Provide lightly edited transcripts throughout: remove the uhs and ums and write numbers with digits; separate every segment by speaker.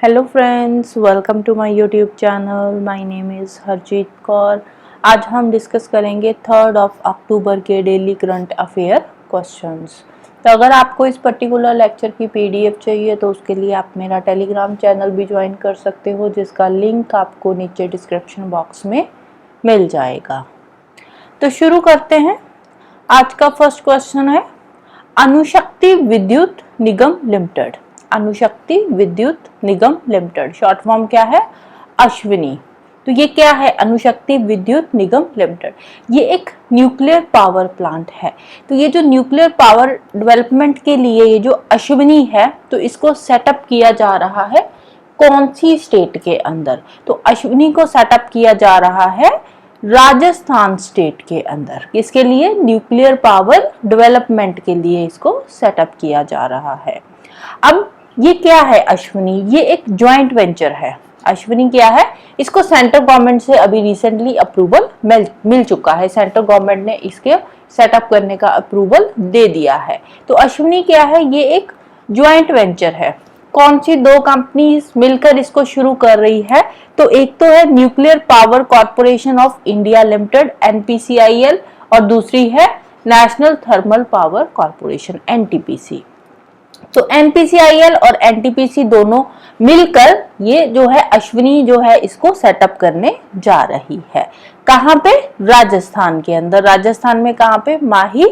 Speaker 1: Hello friends, welcome to my YouTube channel. My name is Harjeet Kaur. आज हम discuss करेंगे 3 अक्टूबर के डेली करंट अफेयर क्वेश्चंस। तो अगर आपको इस पर्टिकुलर लेक्चर की पीडीएफ चाहिए तो उसके लिए आप मेरा टेलीग्राम चैनल भी ज्वाइन कर सकते हो, जिसका लिंक आपको नीचे डिस्क्रिप्शन बॉक्स में मिल जाएगा। तो शुरू करते हैं। आज का फर्स्ट क्वेश्चन है अणुशक्ति विद्युत निगम लिमिटेड। अणुशक्ति विद्युत निगम लिमिटेड, शॉर्ट फॉर्म क्या है? अश्विनी। तो ये क्या है? अणुशक्ति विद्युत निगम लिमिटेड। ये एक न्यूक्लियर पावर प्लांट है। तो ये जो न्यूक्लियर पावर डेवलपमेंट के लिए ये जो अश्विनी है, तो इसको सेटअप किया जा रहा है कौन सी स्टेट के अंदर? तो अश्विनी को सेटअप किया जा रहा है राजस्थान स्टेट के अंदर। इसके लिए न्यूक्लियर पावर डेवलपमेंट के लिए इसको सेटअप किया जा रहा है। अब ये क्या है अश्विनी? ये एक जॉइंट वेंचर है। अश्विनी क्या है? इसको सेंट्रल गवर्नमेंट से अभी रिसेंटली अप्रूवल मिल चुका है। सेंट्रल गवर्नमेंट ने इसके सेटअप करने का अप्रूवल दे दिया है। तो अश्विनी क्या है? ये एक जॉइंट वेंचर है। कौन सी दो कंपनीज मिलकर इसको शुरू कर रही है? तो एक तो है nuclear power corporation of India limited NPCIL, और दूसरी है national thermal power corporation NTPC। तो NPCIL और NTPC दोनों मिलकर ये जो है अश्विनी जो है इसको सेटअप करने जा रही है। कहाँ पे? राजस्थान के अंदर। राजस्थान में कहाँ पे? माही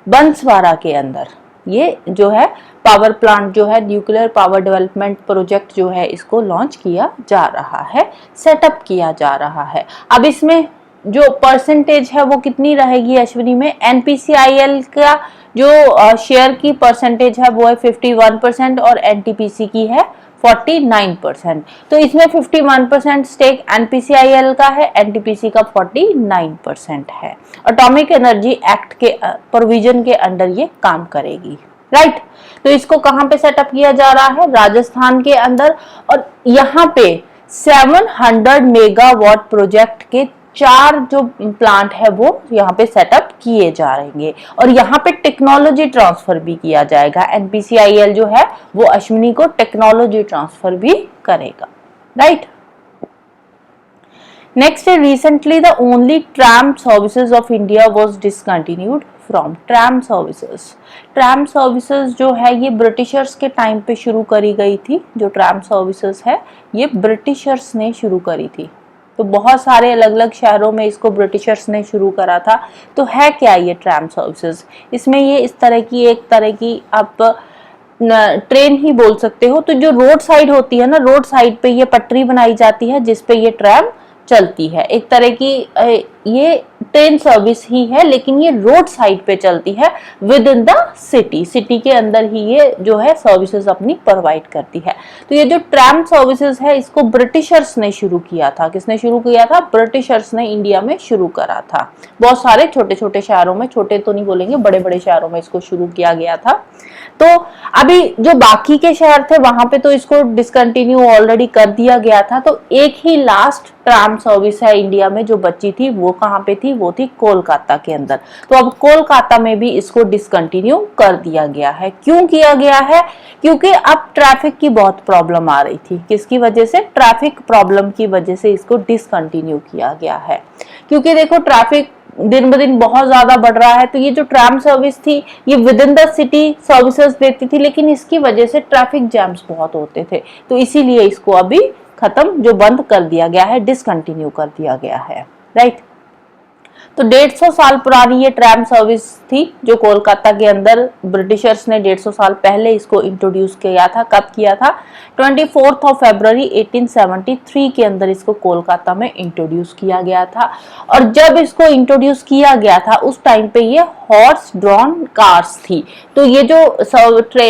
Speaker 1: बंसवाड़ा के अंदर ये जो है पावर प्लांट जो है न्यूक्लियर पावर डेवलपमेंट प्रोजेक्ट जो है इसको लॉन्च किया जा रहा है, सेटअप किया जा रहा है। अब इसमें जो परसेंटेज है वो कितनी रहेगी अश्विनी में? NPCIL का जो शेयर की परसेंटेज है वो है 51% और NTPC की है 49%। तो इसमें 51% स्टेक NPCIL का है, NTPC का 49% है। एटॉमिक एनर्जी एक्ट के प्रोविजन के अंडर ये काम करेगी, राइट। तो इसको कहां पे सेटअप किया जा रहा है? राजस्थान के अंदर। और यहाँ पे 700 मेगावाट प्रोजेक्ट के 4 जो प्लांट है वो यहाँ पे सेटअप किए जा रहेंगे, और यहाँ पे टेक्नोलॉजी ट्रांसफर भी किया जाएगा। NPCIL जो है वो अश्विनी को टेक्नोलॉजी ट्रांसफर भी करेगा, राइट। नेक्स्ट है recently the only tram services of India was discontinued from. Tram services जो है ये ब्रिटिशर्स के टाइम पे शुरू करी गई थी। जो ट्राम सर्विसेज है ये ब्रिटिशर्स ने शुरू करी थी। तो बहुत सारे अलग अलग शहरों में इसको ब्रिटिशर्स ने शुरू करा था। तो है क्या ये ट्राम सर्विसेज? इसमें ये इस तरह की एक तरह की आप ट्रेन ही बोल सकते हो। तो जो रोड साइड होती है ना, रोड साइड पे ये पटरी बनाई जाती है जिसपे ये ट्राम चलती है। एक तरह की ये ट्रेन सर्विस ही है, लेकिन ये रोड साइड पे चलती है विद इन द सिटी के अंदर ही ये जो है सर्विसेज अपनी प्रोवाइड करती है। तो ये जो ट्राम सर्विसेज है इसको ब्रिटिशर्स ने शुरू किया था। किसने शुरू किया था? ब्रिटिशर्स ने इंडिया में शुरू करा था। बहुत सारे छोटे छोटे शहरों में, छोटे तो नहीं बोलेंगे, बड़े बड़े शहरों में इसको शुरू किया गया था। तो अभी जो बाकी के शहर थे वहां पे तो इसको डिसकंटिन्यू ऑलरेडी कर दिया गया था। तो एक ही लास्ट ट्राम सर्विस है इंडिया में जो बची थी, वो कहां पे थी? वो थी कोलकाता के अंदर। तो अब कोलकाता में भी इसको डिसकंटिन्यू कर दिया गया है। क्यों किया गया है? क्योंकि अब ट्रैफिक की बहुत प्रॉब्लम आ रही थी। किसकी वजह से? ट्रैफिक प्रॉब्लम की वजह से इसको डिसकंटिन्यू किया गया है। क्योंकि देखो ट्रैफिक दिन ब दिन बहुत ज्यादा बढ़ रहा है। तो ये जो ट्राम सर्विस थी ये with in the city services देती थी, लेकिन इसकी वजह से ट्रैफिक जैम्स बहुत होते थे। तो इसीलिए इसको अभी खत्म जो बंद कर दिया गया है, डिसकंटिन्यू कर दिया गया है, राइट। तो 150 साल पुरानी ये ट्राम सर्विस थी जो कोलकाता के अंदर ब्रिटिशर्स ने 150 साल पहले इसको इंट्रोड्यूस किया था। कब किया था? 24 फरवरी 1873 के अंदर इसको कोलकाता में इंट्रोड्यूस किया गया था। और जब इसको इंट्रोड्यूस किया गया था उस टाइम पे ये हॉर्स ड्रॉन कार्स थी। तो ये जो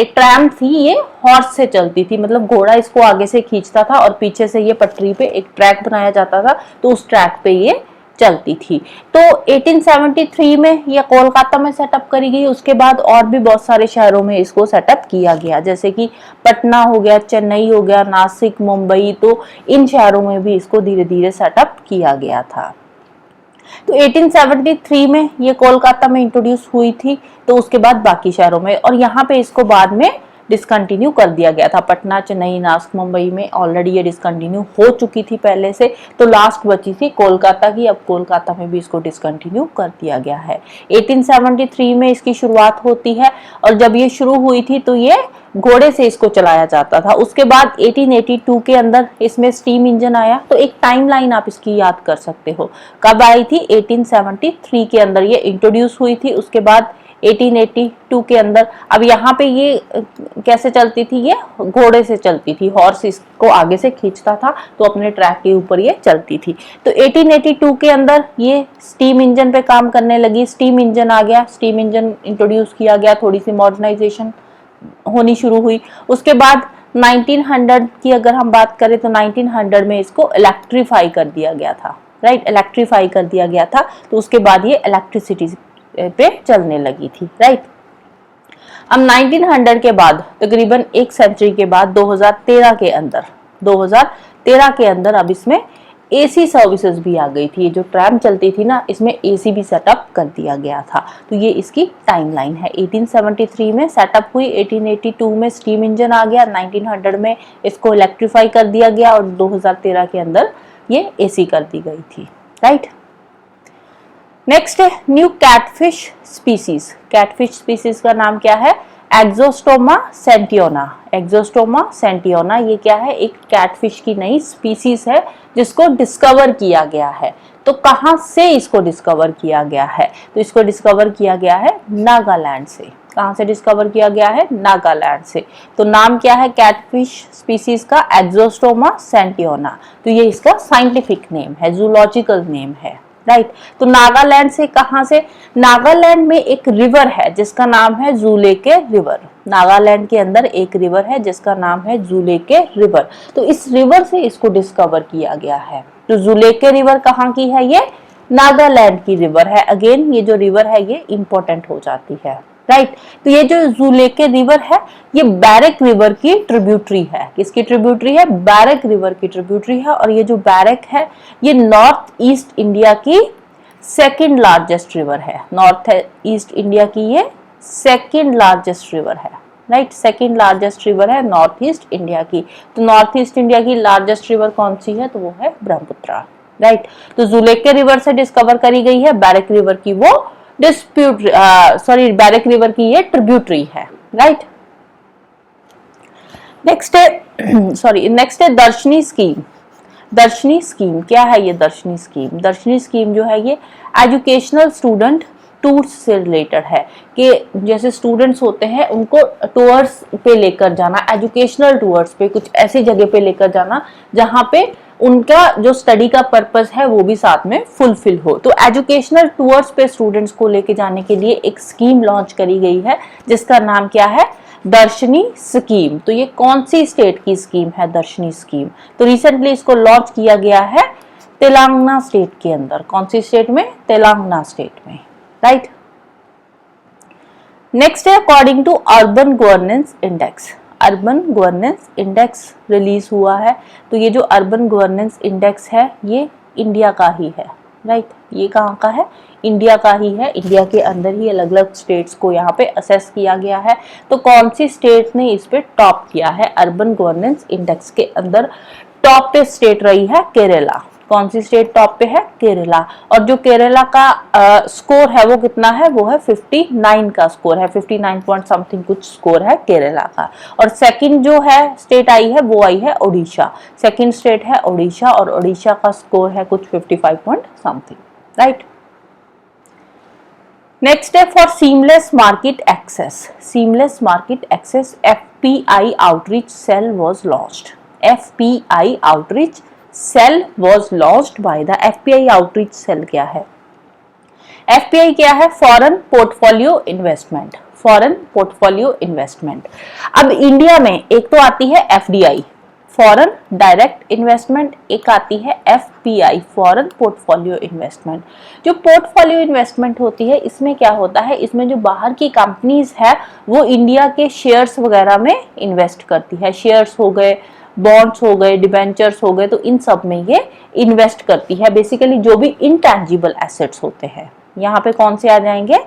Speaker 1: ट्राम थी ये हॉर्स से चलती थी, मतलब घोड़ा इसको आगे से खींचता था और पीछे से ये पटरी पे एक ट्रैक बनाया जाता था, तो उस ट्रैक पे ये चलती थी। तो 1873 में ये कोलकाता में सेटअप करी गई। उसके बाद और भी बहुत सारे शहरों में इसको सेटअप किया गया, जैसे कि पटना हो गया, चेन्नई हो गया, नासिक, मुंबई। तो इन शहरों में भी इसको धीरे धीरे सेटअप किया गया था। तो 1873 में ये कोलकाता में इंट्रोड्यूस हुई थी। तो उसके बाद बाकी शहरों में, और यहाँ पे इसको बाद में डिसकंटिन्यू कर दिया गया था। पटना, चेन्नई, नासिक, मुंबई में ऑलरेडी ये डिसकंटिन्यू हो चुकी थी पहले से, तो लास्ट बची थी कोलकाता की। अब कोलकाता में भी इसको डिसकंटिन्यू कर दिया गया है। 1873 में इसकी शुरुआत होती है और जब ये शुरू हुई थी तो ये घोड़े से इसको चलाया जाता था। उसके बाद 1882 के अंदर इसमें स्टीम इंजन आया। तो एक टाइमलाइन आप इसकी याद कर सकते हो, कब आई थी? 1873 के अंदर ये इंट्रोड्यूस हुई थी। उसके बाद 1882 के अंदर, अब यहाँ पे ये कैसे चलती थी? ये घोड़े से चलती थी, हॉर्स इसको आगे से खींचता था तो अपने ट्रैक के ऊपर ये चलती थी। तो 1882 के अंदर ये स्टीम इंजन पे काम करने लगी। स्टीम इंजन आ गया, स्टीम इंजन इंट्रोड्यूस किया गया, थोड़ी सी मॉडर्नाइजेशन होनी शुरू हुई। उसके बाद 1900 की अगर हम बात करें तो 1900 में इसको इलेक्ट्रीफाई कर दिया गया था, राइट? इलेक्ट्रीफाई कर दिया गया था, तो उसके बाद ये इलेक्ट्रिसिटी पे चलने लगी थी, राइट? अब 1900 के बाद तकरीबन एक सेंचुरी के बाद 2013 के अंदर अब इसमें एसी सर्विसेज भी आ गई थी। ये जो ट्रैम चलती थी ना, इसमें एसी भी सेटअप कर दिया गया था। तो ये इसकी टाइमलाइन है। 1873 में सेटअप हुई, 1882 में स्टीम इंजन आ गया, 1900 में इसको इलेक्ट्रीफाई कर दिया गया और 2013 के अंदर ये एसी कर दी गई थी, राइट? नेक्स्ट है new catfish species. Catfish species का नाम क्या है? एक्सोस्टोमा सेंटियोना। एक्सोस्टोमा सेंटियोना ये क्या है? एक कैटफिश की नई स्पीसीज है जिसको डिस्कवर किया गया है। तो कहां से इसको डिस्कवर किया गया है? तो इसको डिस्कवर किया गया है नागालैंड से। कहां से डिस्कवर किया गया है? नागालैंड से। तो नाम क्या है कैटफिश स्पीसीज का? एक्सोस्टोमा सेंटियोना। तो ये इसका साइंटिफिक नेम है, जूलॉजिकल नेम है, राइट? तो नागालैंड से, कहां से? नागालैंड में एक रिवर है जिसका नाम है ज़ुलेके रिवर। नागालैंड के अंदर एक रिवर है जिसका नाम है ज़ुलेके रिवर। तो इस रिवर से इसको डिस्कवर किया गया है। तो ज़ुलेके रिवर कहाँ की है? ये नागालैंड की रिवर है। अगेन ये जो रिवर है ये इंपॉर्टेंट हो जाती है, राइट? तो ये जो ज़ुलेके रिवर है ये बैरक रिवर की ट्रिब्यूटरी है। किसकी ट्रिब्यूटरी है? बैरक रिवर की ट्रिब्यूटरी है। और ये जो बैरक है ये नॉर्थ ईस्ट इंडिया की सेकंड लार्जेस्ट रिवर है। नॉर्थ ईस्ट इंडिया की ये सेकंड लार्जेस्ट रिवर है, राइट? सेकंड लार्जेस्ट रिवर है नॉर्थ ईस्ट इंडिया की। तो नॉर्थ ईस्ट इंडिया की लार्जेस्ट रिवर कौन सी है? तो वो है ब्रह्मपुत्र, राइट? तो ज़ुलेके रिवर से डिस्कवर करी गई है। बैरक रिवर की वो बैरक रिवर की ये ट्रिब्यूटरी है, राइट? नेक्स्ट है दर्शनी स्कीम। दर्शनी स्कीम क्या है? ये दर्शनी स्कीम, दर्शनी स्कीम जो है ये एजुकेशनल स्टूडेंट टूर्स से रिलेटेड है। कि जैसे स्टूडेंट्स होते हैं उनको टूर्स पे लेकर जाना, एजुकेशनल टूर्स पे, कुछ ऐसी जगह पे लेकर जाना जहां पे उनका जो स्टडी का पर्पस है वो भी साथ में फुलफिल हो। तो एजुकेशनल टूर्स पे स्टूडेंट्स को लेके जाने के लिए एक स्कीम लॉन्च करी गई है जिसका नाम क्या है? दर्शनी स्कीम। तो ये कौन सी स्टेट की स्कीम है? दर्शनी स्कीम। तो रिसेंटली इसको लॉन्च किया गया है तेलंगाना स्टेट के अंदर। कौन सी स्टेट में? तेलंगाना स्टेट में, राइट? नेक्स्ट है according to urban governance index. Urban governance index release हुआ है। तो ये जो अर्बन गवर्नेंस इंडेक्स है ये इंडिया का ही है, राइट? ये कहाँ का है? इंडिया का ही है। इंडिया के अंदर ही अलग अलग स्टेट्स को यहाँ पे असेस किया गया है। तो कौन सी स्टेट ने इस पे टॉप किया है? अर्बन गवर्नेंस इंडेक्स के अंदर टॉप पे स्टेट रही है केरला। कौन सी स्टेट टॉप पे है? केरला। और जो केरला का स्कोर है वो कितना है? वो है 59 का स्कोर है, 59 पॉइंट समथिंग कुछ स्कोर है केरला का। और सेकंड जो है स्टेट आई है वो आई है ओडिशा। सेकंड स्टेट है ओडिशा और ओडिशा का स्कोर है कुछ 55 पॉइंट समथिंग, राइट? नेक्स्ट है for seamless market access. Seamless market access FPI outreach cell was launched. FPI outreach cell was launched by the FPI outreach cell क्या है? FPI क्या है? Foreign portfolio investment. Foreign portfolio investment. अब India में एक तो आती है FDI फॉरेन डायरेक्ट इन्वेस्टमेंट, एक आती है FPI फॉरेन पोर्टफोलियो इन्वेस्टमेंट। जो पोर्टफोलियो इन्वेस्टमेंट होती है इसमें क्या होता है? इसमें जो बाहर की कंपनीज है वो इंडिया के शेयर्स वगैरह में इन्वेस्ट करती है। शेयर्स हो गए, बॉन्ड्स हो गए, डिबेंचर्स हो गए, तो इन सब में ये इन्वेस्ट करती है। बेसिकली जो भी इनटैंजिबल एसेट्स होते हैं यहाँ पे कौन से आ जाएंगे?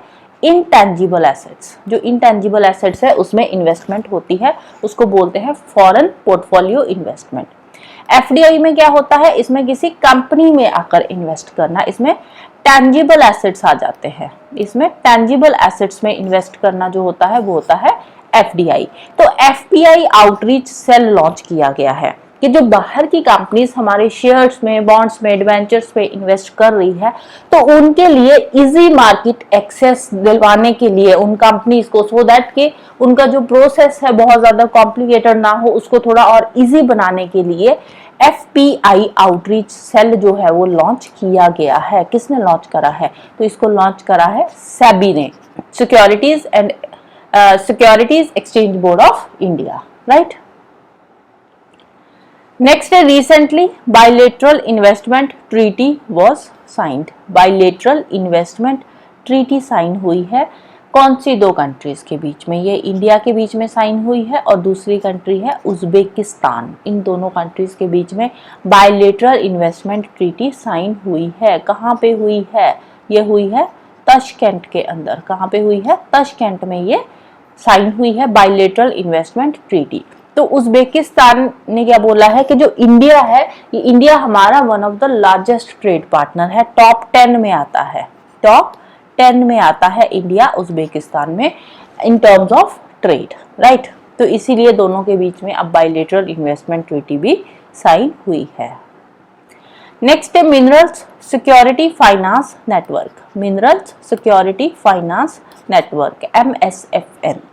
Speaker 1: इंटेंजिबल एसेट्स, जो इंटेंजिबल एसेट्स है उसमें इन्वेस्टमेंट होती है, उसको बोलते हैं फॉरेन पोर्टफोलियो इन्वेस्टमेंट। एफडीआई में क्या होता है, इसमें किसी कंपनी में आकर इन्वेस्ट करना, इसमें टेंजिबल एसेट्स आ जाते हैं, इसमें टेंजिबल एसेट्स में इन्वेस्ट करना जो होता है वो होता है एफडीआई। तो एफपीआई आउटरीच सेल लॉन्च किया गया है कि जो बाहर की कंपनीज हमारे शेयर्स में, बॉन्ड्स में, डिवेंचर्स में इन्वेस्ट कर रही है, तो उनके लिए इजी मार्केट एक्सेस दिलवाने के लिए उन कंपनीज को, सो दैट कि उनका जो प्रोसेस है बहुत ज्यादा कॉम्प्लिकेटेड ना हो, उसको थोड़ा और इजी बनाने के लिए एफपीआई आउटरीच सेल जो है वो लॉन्च किया गया है। किसने लॉन्च करा है? तो इसको लॉन्च करा है सेबी ने, securities exchange board of India, right. Next है recently bilateral investment treaty was signed. Bilateral investment treaty sign हुई है कौन सी दो कंट्रीज के बीच में? ये इंडिया के बीच में साइन हुई है और दूसरी कंट्री है उज्बेकिस्तान। इन दोनों कंट्रीज के बीच में बायलेटरल इन्वेस्टमेंट ट्रीटी साइन हुई है। कहाँ पे हुई है? ये हुई है ताशकंद के अंदर। कहाँ पे हुई है? ताशकंद में ये साइन हुई है बायलेटरल इन्वेस्टमेंट ट्रीटी। तो उज्बेकिस्तान ने क्या बोला है कि जो इंडिया है, ये इंडिया हमारा one of the largest trade partner है, टॉप 10 में आता है, टॉप 10 में आता है इंडिया उज्बेकिस्तान में in terms of trade, right. तो इसीलिए दोनों के बीच में अब बायलेटरल इन्वेस्टमेंट ट्रीटी भी साइन हुई है। नेक्स्ट है minerals security finance network. Minerals security finance network MSFN।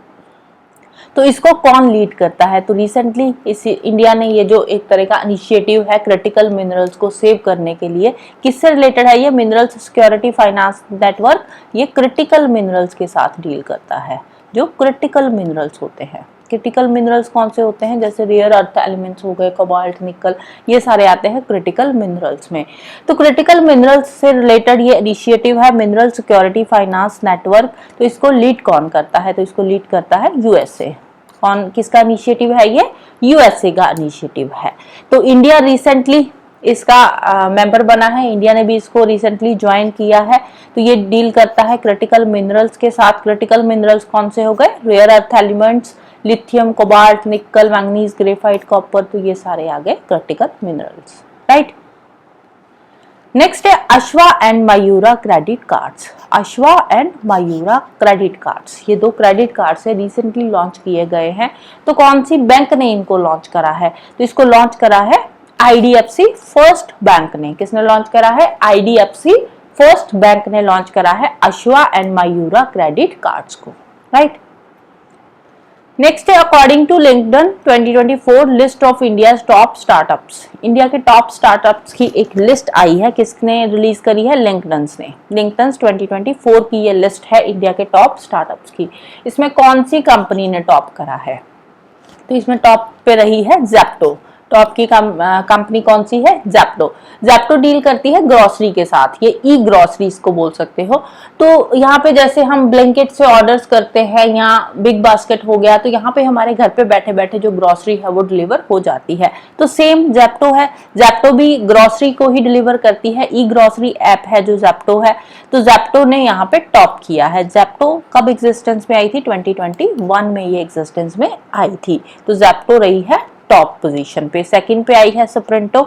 Speaker 1: तो इसको कौन लीड करता है? तो रिसेंटली इस इंडिया ने ये जो एक तरह का इनिशिएटिव है क्रिटिकल मिनरल्स को सेव करने के लिए, किससे रिलेटेड है ये? मिनरल्स सिक्योरिटी फाइनेंस नेटवर्क ये क्रिटिकल मिनरल्स के साथ डील करता है। जो क्रिटिकल मिनरल्स होते हैं, क्रिटिकल मिनरल्स कौन से होते हैं? जैसे रेयर अर्थ एलिमेंट्स हो गए, कोबाल्ट, निकल, ये सारे आते हैं क्रिटिकल मिनरल्स में। तो क्रिटिकल मिनरल्स से रिलेटेड ये इनिशिएटिव है मिनरल सिक्योरिटी फाइनेंस नेटवर्क। तो इसको लीड कौन करता है? तो इसको लीड करता है यूएसए। कौन, किसका इनिशिएटिव है ये? यूएसए का इनिशिएटिव है। तो इंडिया रिसेंटली इसका मेंबर बना है, इंडिया ने भी इसको रिसेंटली ज्वाइन किया है। तो ये डील करता है क्रिटिकल मिनरल्स के साथ। क्रिटिकल मिनरल्स कौन से हो गए? Rare earth elements, lithium, cobalt, nickel, manganese, graphite, copper, तो ये सारे आ गए क्रिटिकल मिनरल्स, राइट। नेक्स्ट है Ashva and Mayura credit cards. Ashwa and Mayura credit cards, ये दो क्रेडिट कार्ड्स है, रिसेंटली लॉन्च किए गए हैं। तो कौन सी बैंक ने इनको लॉन्च करा है? तो इसको लॉन्च करा है IDFC फर्स्ट बैंक ने। किसने लॉन्च करा है? IDFC फर्स्ट बैंक ने लॉन्च करा है Ashva and Mayura credit cards को, राइट। नेक्स्ट है according to LinkedIn 2024 list of India's top startups. India के टॉप स्टार्टअप्स की एक लिस्ट आई है, किसने रिलीज करी है? लिंक्डइन ने। लिंक्डइन 2024 की ये लिस्ट है इंडिया के टॉप स्टार्टअप्स की। इसमें कौन सी कंपनी ने टॉप करा है? तो इसमें टॉप पे रही है ज़ेप्टो। टॉप की कंपनी कौन सी है? ज़ेप्टो। ज़ेप्टो डील करती है ग्रोसरी के साथ, ये ई ग्रोसरीज को बोल सकते हो। तो यहाँ पे जैसे हम ब्लैंकेट से ऑर्डर्स करते हैं या बिग बास्केट हो गया, तो यहाँ पे हमारे घर पे बैठे बैठे जो ग्रोसरी है वो डिलीवर हो जाती है। तो सेम ज़ेप्टो है, ज़ेप्टो भी ग्रोसरी को ही डिलीवर करती है। ई ग्रोसरी ऐप है जो ज़ेप्टो है, तो ज़ेप्टो ने यहाँ पे टॉप किया है। ज़ेप्टो कब एग्जिस्टेंस में आई थी? 2021 में ये एग्जिस्टेंस में आई थी। तो ज़ेप्टो रही है टॉप पोजीशन पे। सेकंड पे आई है स्प्रिंटो,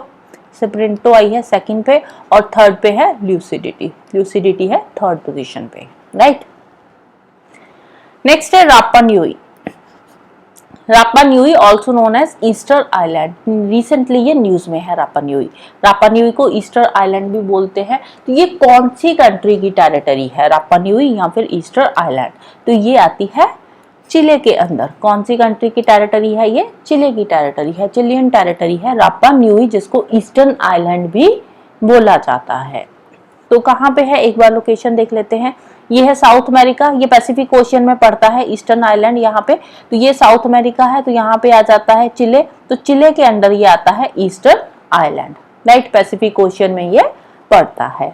Speaker 1: स्प्रिंटो आई है सेकंड पे, और थर्ड पे है ल्यूसिडिटी। ल्यूसिडिटी है थर्ड पोजीशन पे, राइट। नेक्स्ट है Rapa Nui. Rapa Nui also known as Easter island. Recently ये न्यूज में है रापा न्यूई। रापा न्यूई को ईस्टर आइलैंड भी बोलते हैं। तो ये कौन सी कंट्री की टेरिटरी है? रापा न्यूई या फिर ईस्टर आइलैंड? तो ये आती है चिले के अंदर। कौन सी कंट्री की टेरिटरी है ये? चिले की टेरिटरी है, चिलियन टेरिटरी है रापा न्यूई, जिसको ईस्टर्न आइलैंड भी बोला जाता है। तो कहाँ पे है? एक बार लोकेशन देख लेते हैं। ये है साउथ अमेरिका, ये पैसिफिक ओशियन में पड़ता है ईस्टर्न आइलैंड यहाँ पे। तो ये साउथ अमेरिका है, तो यहाँ पे आ जाता है चिले। तो चिले के अंदर ये आता है eastern island, right. Pacific ocean में ये पड़ता है।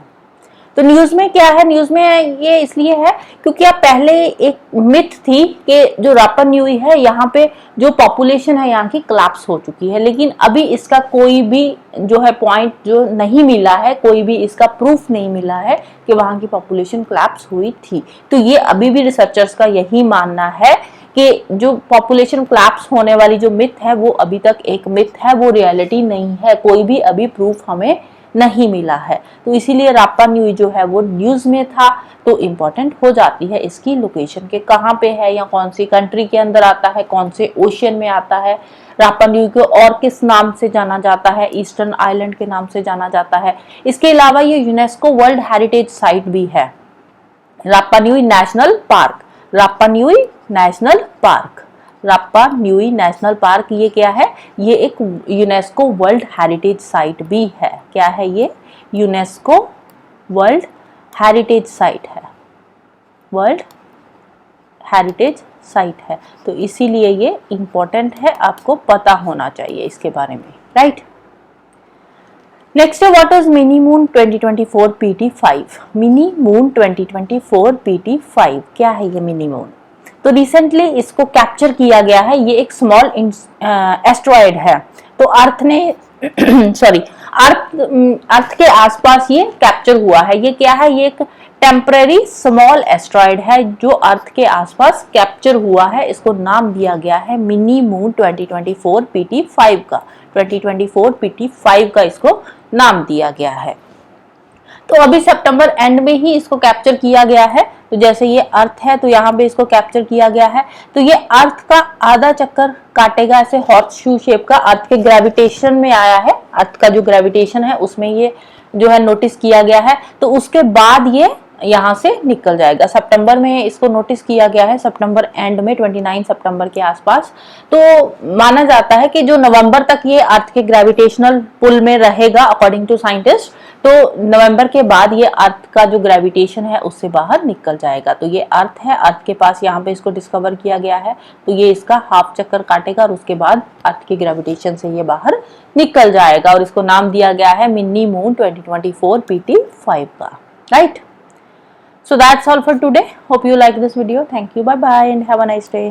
Speaker 1: तो न्यूज में क्या है, न्यूज में ये इसलिए है क्योंकि अब पहले एक मिथ थी कि जो रापा न्यूई है यहाँ पे जो पॉपुलेशन है यहाँ की कोलैप्स हो चुकी है, लेकिन अभी इसका कोई भी जो है पॉइंट जो नहीं मिला है, कोई भी इसका प्रूफ नहीं मिला है कि वहां की पॉपुलेशन कोलैप्स हुई थी। तो ये अभी भी रिसर्चर्स का यही मानना है कि जो पॉपुलेशन कोलैप्स होने वाली जो मिथ है वो अभी तक एक मिथ है, वो रियलिटी नहीं है, कोई भी अभी प्रूफ हमें नहीं मिला है। तो इसीलिए रापा न्यूई जो है वो न्यूज में था, तो इम्पोर्टेंट हो जाती है इसकी लोकेशन के कहाँ पे है या कौन सी कंट्री के अंदर आता है, कौन से ओशियन में आता है। रापा न्यूई को और किस नाम से जाना जाता है, ईस्टर्न आइलैंड के नाम से जाना जाता है। इसके अलावा ये यूनेस्को वर्ल्ड हेरिटेज साइट भी है। रापा न्यूई नेशनल पार्क, रापा न्यूई नेशनल पार्क, रापा न्यूई नेशनल पार्क ये क्या है, ये एक यूनेस्को वर्ल्ड हेरिटेज साइट भी है। क्या है ये, यूनेस्को वर्ल्ड हेरिटेज साइट है, वर्ल्ड हेरिटेज साइट है। तो इसीलिए ये इंपॉर्टेंट है, आपको पता होना चाहिए इसके बारे में, राइट। नेक्स्ट है what is mini moon 2024 PT5। Mini moon 2024 PT5 क्या है ये मिनी मून। तो रिसेंटली इसको कैप्चर किया गया है, ये एक स्मॉल एस्ट्रॉयड है। तो अर्थ ने सॉरी अर्थ के आसपास ये कैप्चर हुआ है। ये क्या है, ये एक टेम्पररी स्मॉल एस्ट्रॉयड है जो अर्थ के आसपास कैप्चर हुआ है। इसको नाम दिया गया है मिनी मून 2024 PT5 का, 2024 PT5 का इसको नाम दिया गया है। तो अभी सितंबर एंड में ही इसको कैप्चर किया गया है। तो जैसे ये अर्थ है तो यहाँ पे इसको कैप्चर किया गया है। तो ये अर्थ का आधा चक्कर काटेगा ऐसे हॉर्स शू शेप का, अर्थ के ग्रेविटेशन में आया है, अर्थ का जो ग्रेविटेशन है उसमें ये जो है नोटिस किया गया है। तो उसके बाद ये यहाँ से निकल जाएगा। सितंबर में इसको नोटिस किया गया है, सितंबर एंड में 29 सितंबर के आसपास। तो माना जाता है कि जो नवंबर तक ये अर्थ के ग्रेविटेशनल पुल में रहेगा अकॉर्डिंग टू साइंटिस्ट। तो नवंबर के बाद ये अर्थ का जो ग्रेविटेशन है उससे बाहर निकल जाएगा। तो ये अर्थ है, अर्थ के पास यहाँ पे इसको डिस्कवर किया गया है। तो ये इसका हाफ चक्कर काटेगा और उसके बाद अर्थ के ग्रेविटेशन से ये बाहर निकल जाएगा और इसको नाम दिया गया है मिनी मून 2024 PT5 का, right. So that's all for today. Hope you like this video. Thank you. Bye bye and have a nice day.